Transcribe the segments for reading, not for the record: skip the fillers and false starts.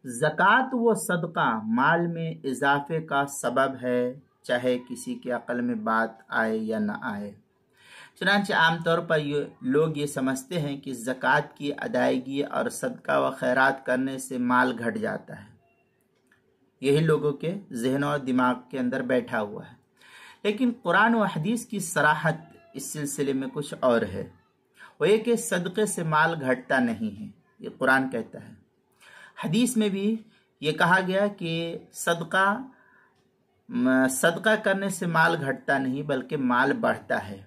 زکوٰۃ وہ صدقہ مال میں اضافے کا سبب ہے، چاہے کسی کے عقل میں بات آئے یا نہ آئے۔ چنانچہ عام طور پر لوگ یہ سمجھتے ہیں کہ زکوٰۃ کی ادائیگی اور صدقہ و خیرات کرنے سے مال گھٹ جاتا ہے۔ یہی لوگوں کے ذہن اور دماغ کے اندر بیٹھا ہوا ہے، لیکن قرآن و حدیث کی صراحت اس سلسلے میں کچھ اور ہے۔ وہ یہ کہ صدقے سے مال گھٹتا نہیں ہے، یہ قرآن کہتا ہے۔ حدیث میں بھی یہ کہا گیا کہ صدقہ کرنے سے مال گھٹتا نہیں بلکہ مال بڑھتا ہے۔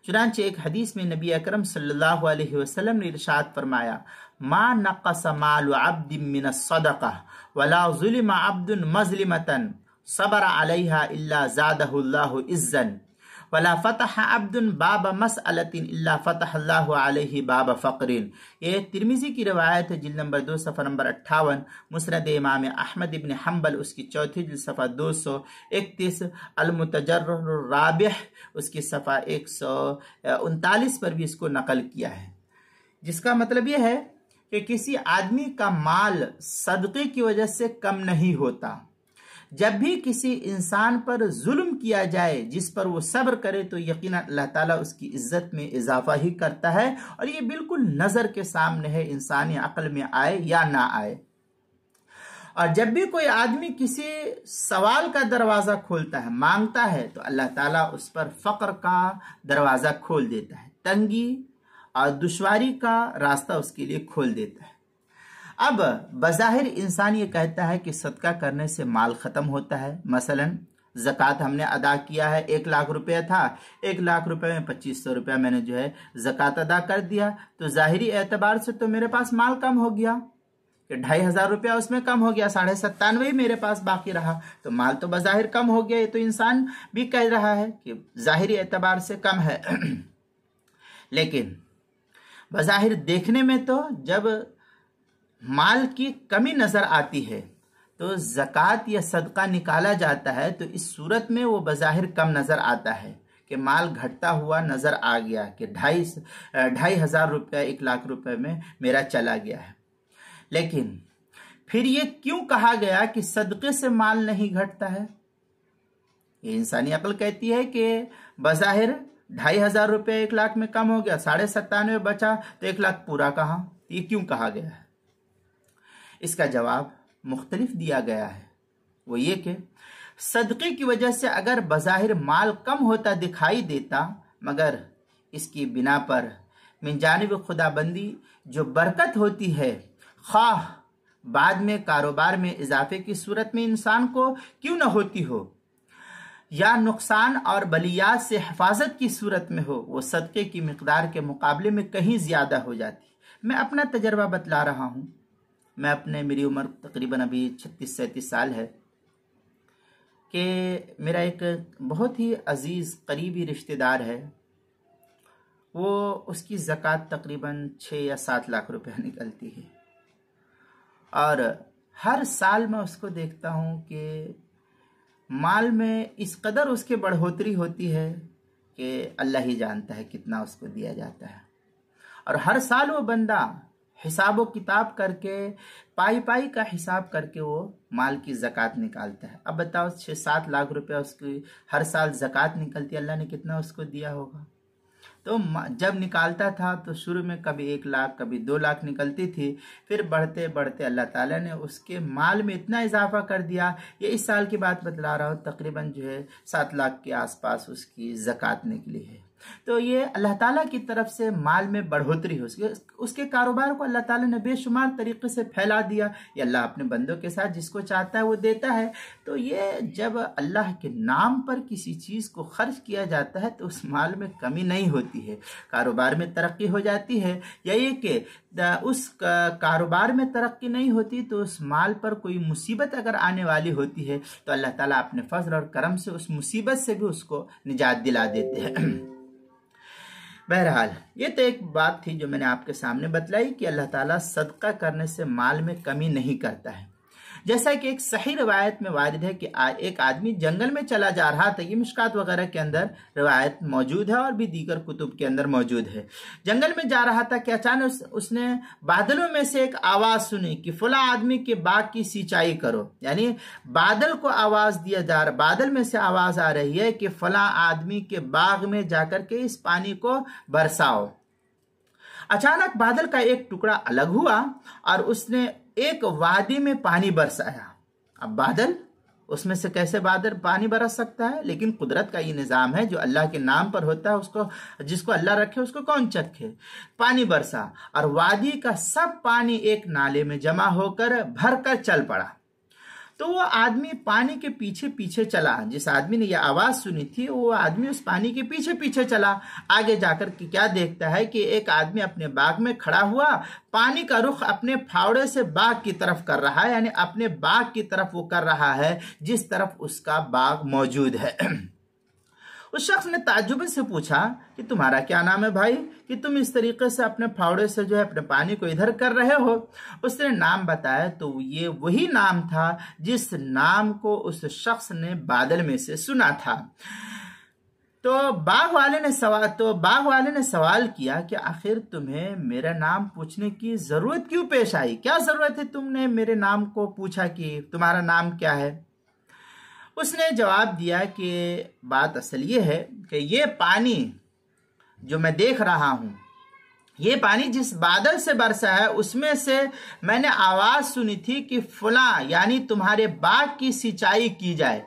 چنانچہ ایک حدیث میں نبی اکرم صلی اللہ علیہ وسلم نے ارشاد فرمایا، ما نقص مال عبد من الصدقہ ولا ظلم عبد مظلمۃ صبر علیہا الا زادہ اللہ عزا ولا فتح عبد باب مسألۃ الا فتح اللہ علیہ باب فقر۔ یہ ترمذی کی روایت ہے، جلد نمبر 2 صفحہ نمبر 58، مسند امام احمد ابن حنبل اس کی چوتھی جلد صفحہ 231، المتجرر الرابح اس کی صفحہ 139 پر بھی اس کو نقل کیا ہے، جس کا مطلب یہ ہے کہ کسی آدمی کا مال صدقے کی وجہ سے کم نہیں ہوتا۔ جب بھی کسی انسان پر ظلم کیا جائے جس پر وہ صبر کرے تو یقیناً اللہ تعالیٰ اس کی عزت میں اضافہ ہی کرتا ہے، اور یہ بالکل نظر کے سامنے ہے، انسانی عقل میں آئے یا نہ آئے۔ اور جب بھی کوئی آدمی کسی سوال کا دروازہ کھولتا ہے، مانگتا ہے، تو اللہ تعالیٰ اس پر فقر کا دروازہ کھول دیتا ہے، تنگی اور دشواری کا راستہ اس کے لیے کھول دیتا ہے۔ اب بظاہر انسان یہ کہتا ہے کہ صدقہ کرنے سے مال ختم ہوتا ہے۔ مثلا زکوٰۃ ہم نے ادا کیا ہے، 1,00,000 روپیہ تھا، 1,00,000 روپے میں 2,500 روپیہ میں نے جو ہے زکوٰۃ ادا کر دیا، تو ظاہری اعتبار سے تو میرے پاس مال کم ہو گیا، کہ 2,500 روپیہ اس میں کم ہو گیا، 97,500 میرے پاس باقی رہا، تو مال تو بظاہر کم ہو گیا۔ یہ تو انسان بھی کہہ رہا ہے کہ ظاہری اعتبار سے کم ہے، لیکن بظاہر دیکھنے میں تو جب مال کی کمی نظر آتی ہے تو زکوٰۃ یا صدقہ نکالا جاتا ہے، تو اس صورت میں وہ بظاہر کم نظر آتا ہے کہ مال گھٹتا ہوا نظر آ گیا، کہ 2,500 روپیہ 1,00,000 روپے میں میرا چلا گیا ہے۔ لیکن پھر یہ کیوں کہا گیا کہ صدقے سے مال نہیں گھٹتا ہے؟ یہ انسانی عقل کہتی ہے کہ بظاہر 2,500 روپے 1,00,000 میں کم ہو گیا، 97,500 بچا، تو 1,00,000 پورا کہاں؟ یہ کیوں کہا گیا ہے؟ اس کا جواب مختلف دیا گیا ہے، وہ یہ کہ صدقے کی وجہ سے اگر بظاہر مال کم ہوتا دکھائی دیتا، مگر اس کی بنا پر من جانب خدا بندی جو برکت ہوتی ہے، خواہ بعد میں کاروبار میں اضافے کی صورت میں انسان کو کیوں نہ ہوتی ہو، یا نقصان اور بلیات سے حفاظت کی صورت میں ہو، وہ صدقے کی مقدار کے مقابلے میں کہیں زیادہ ہو جاتی۔ میں اپنا تجربہ بتلا رہا ہوں۔ میری عمر تقریباً ابھی 36-37 سال ہے، کہ میرا ایک بہت ہی عزیز قریبی رشتہ دار ہے، وہ اس کی زکوٰۃ تقریباً 6 یا 7 لاکھ روپے نکلتی ہے، اور ہر سال میں اس کو دیکھتا ہوں کہ مال میں اس قدر اس کے بڑھوتری ہوتی ہے کہ اللہ ہی جانتا ہے کتنا اس کو دیا جاتا ہے، اور ہر سال وہ بندہ حساب و کتاب کر کے پائی کا حساب کر کے وہ مال کی زکوٰۃ نکالتا ہے۔ اب بتاؤ 6-7 لاکھ روپے اس کی ہر سال زکوٰۃ نکلتی ہے، اللہ نے کتنا اس کو دیا ہوگا؟ تو جب نکالتا تھا تو شروع میں کبھی 1 لاکھ کبھی 2 لاکھ نکلتی تھی، پھر بڑھتے بڑھتے اللہ تعالیٰ نے اس کے مال میں اتنا اضافہ کر دیا، یہ اس سال کی بات بتلا رہا ہوں، تقریباً جو ہے 7 لاکھ کے آس پاس اس کی زکوٰۃ نکلی ہے۔ تو یہ اللہ تعالیٰ کی طرف سے مال میں بڑھوتری ہو، اس کے کاروبار کو اللہ تعالیٰ نے بے شمار طریقے سے پھیلا دیا۔ یہ اللہ اپنے بندوں کے ساتھ جس کو چاہتا ہے وہ دیتا ہے۔ تو یہ جب اللہ کے نام پر کسی چیز کو خرچ کیا جاتا ہے تو اس مال میں کمی نہیں ہوتی ہے، کاروبار میں ترقی ہو جاتی ہے، یا یہ کہ اس کاروبار میں ترقی نہیں ہوتی تو اس مال پر کوئی مصیبت اگر آنے والی ہوتی ہے تو اللہ تعالیٰ اپنے فضل اور کرم سے اس مصیبت سے بھی اس کو نجات دلا دیتے ہیں۔ بہرحال یہ تو ایک بات تھی جو میں نے آپ کے سامنے بتلائی کہ اللہ تعالیٰ صدقہ کرنے سے مال میں کمی نہیں کرتا ہے۔ जैसा कि एक सही रिवायत में वारिद है कि एक आदमी जंगल में चला जा रहा था। ये मिशकात वगैरह के अंदर रिवायत मौजूद है और भी दीगर कुतुब के अंदर मौजूद है। जंगल में जा रहा था कि अचानक उसने बादलों में से एक आवाज सुनी कि फला आदमी के बाग की सिंचाई करो। यानी बादल को आवाज दिया जा रहा, बादल में से आवाज आ रही है कि फला आदमी के बाग में जाकर के इस पानी को बरसाओ। अचानक बादल का एक टुकड़ा अलग हुआ और उसने एक वादी में पानी बरसाया। अब बादल, उसमें से कैसे बादल पानी बरस सकता है? लेकिन कुदरत का ये निज़ाम है, जो अल्लाह के नाम पर होता है उसको, जिसको अल्लाह रखे उसको कौन चखे। पानी बरसा और वादी का सब पानी एक नाले में जमा होकर भरकर चल पड़ा। तो वो आदमी पानी के पीछे पीछे चला। जिस आदमी ने यह आवाज सुनी थी वो आदमी उस पानी के पीछे पीछे चला। आगे जाकर के क्या देखता है कि एक आदमी अपने बाग में खड़ा हुआ, पानी का रुख अपने फावड़े से बाग की तरफ कर रहा है, यानी अपने बाग की तरफ वो कर रहा है जिस तरफ उसका बाग मौजूद है। उस शख्स ने ताज्जुब से पूछा कि तुम्हारा क्या नाम है भाई, कि तुम इस तरीके से अपने फावड़े से जो है अपने पानी को इधर कर रहे हो। उसने नाम बताया तो ये वही नाम था जिस नाम को उस शख्स ने बादल में से सुना था। तो बाग वाले ने सवाल किया कि आखिर तुम्हें मेरा नाम पूछने की जरूरत क्यों पेश आई? क्या जरूरत है तुमने मेरे नाम को पूछा कि तुम्हारा नाम क्या है? उसने जवाब दिया कि बात असल ये है कि ये पानी जो मैं देख रहा हूं, ये पानी जिस बादल से बरसा है उसमें से मैंने आवाज सुनी थी कि फला यानी तुम्हारे बाग की सिंचाई की जाए।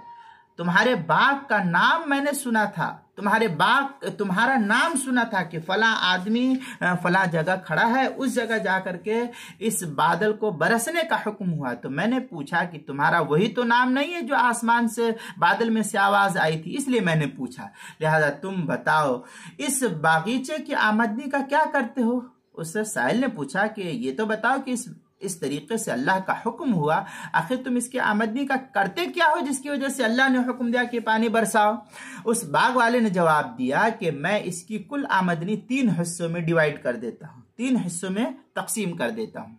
तुम्हारे बाग का नाम मैंने सुना था, तुम्हारा नाम सुना था कि फला आदमी फला जगह खड़ा है, उस जगह जाकर के इस बादल को बरसने का हुक्म हुआ। तो मैंने पूछा कि तुम्हारा वही तो नाम नहीं है जो आसमान से बादल में से आवाज आई थी, इसलिए मैंने पूछा। लिहाजा तुम बताओ इस बागीचे की आमदनी का क्या करते हो? उससे साहिल ने पूछा कि ये तो बताओ कि इस तरीके से अल्लाह का हुक्म हुआ, आखिर तुम इसकी आमदनी का करते क्या हो जिसकी वजह से अल्लाह ने हुक्म दिया कि पानी बरसाओ? उस बाग वाले ने जवाब दिया कि मैं इसकी कुल आमदनी 3 हिस्सों में डिवाइड कर देता हूं, 3 हिस्सों में तकसीम कर देता हूं।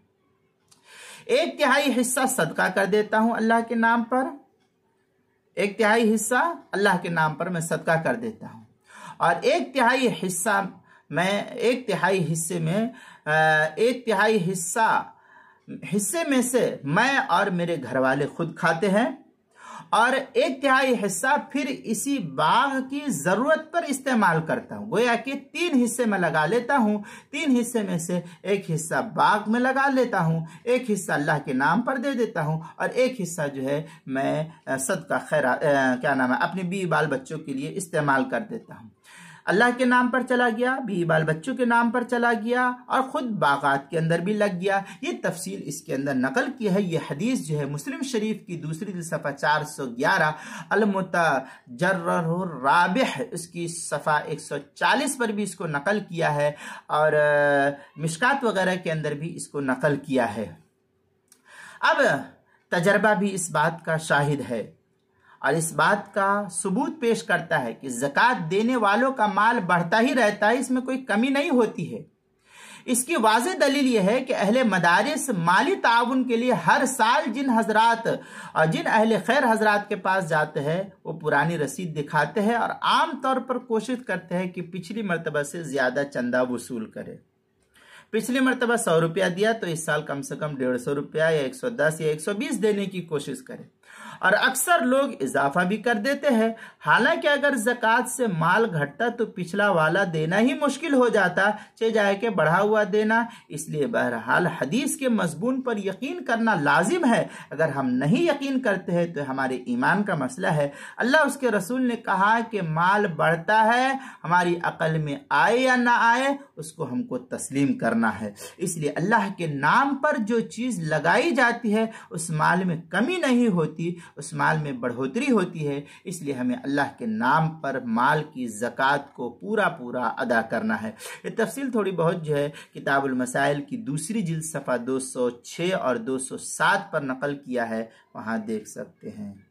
1/3 हिस्सा सदका कर देता हूं अल्लाह के नाम पर, 1/3 हिस्सा अल्लाह के नाम पर मैं सदका कर देता हूं, और 1/3 हिस्सा मैं 1/3 हिस्से में से मैं और मेरे घर वाले खुद खाते हैं, और 1/3 हिस्सा फिर इसी बाग की जरूरत पर इस्तेमाल करता हूं। गोया कि 3 हिस्से में लगा लेता हूं, 3 हिस्से में से 1 हिस्सा बाग में लगा लेता हूं, 1 हिस्सा अल्लाह के नाम पर दे देता हूं, और 1 हिस्सा जो है मैं सदका अपने बीवी बाल बच्चों के लिए इस्तेमाल कर देता हूं। अल्लाह के नाम पर चला गया, बीवी बाल बच्चों के नाम पर चला गया, और खुद बागात के अंदर भी लग गया। ये तफसील इसके अंदर नकल की है। ये हदीस जो है मुस्लिम शरीफ की दूसरी सफ़ा 411 अल-मुतजर्रुर राबिह इसकी सफ़ा 140 पर भी इसको नकल किया है, और मिशकात वगैरह के अंदर भी इसको नकल किया है। अब तजर्बा भी इस बात का शाहिद है और इस बात का सबूत पेश करता है कि ज़कात देने वालों का माल बढ़ता ही रहता है, इसमें कोई कमी नहीं होती है। इसकी वाज़ेह दलील यह है कि अहले मदारिस माली ताउन के लिए हर साल जिन हजरात और जिन अहले खैर हजरात के पास जाते हैं वो पुरानी रसीद दिखाते हैं और आम तौर पर कोशिश करते हैं कि पिछली मरतबा से ज़्यादा चंदा वसूल करे। पिछली मरतबा 100 रुपया दिया तो इस साल कम से कम 150 रुपया या 110 या 120 देने की कोशिश करे, और अक्सर लोग इजाफा भी कर देते हैं। हालांकि अगर ज़कात से माल घटता तो पिछला वाला देना ही मुश्किल हो जाता, चाहे जाए के बढ़ा हुआ देना। इसलिए बहरहाल हदीस के मजमून पर यकीन करना लाजिम है। अगर हम नहीं यकीन करते हैं तो हमारे ईमान का मसला है। अल्लाह उसके रसूल ने कहा कि माल बढ़ता है, हमारी अकल में आए या ना आए उसको हमको तस्लीम करना है। इसलिए अल्लाह के नाम पर जो चीज़ लगाई जाती है उस माल में कमी नहीं होती, उस माल में बढ़ोतरी होती है। इसलिए हमें अल्लाह के नाम पर माल की ज़कात को पूरा पूरा अदा करना है। ये तफसील थोड़ी बहुत जो है किताबुल मसाइल की दूसरी जिल्द सफ़ा 206 और 207 पर नकल किया है, वहाँ देख सकते हैं।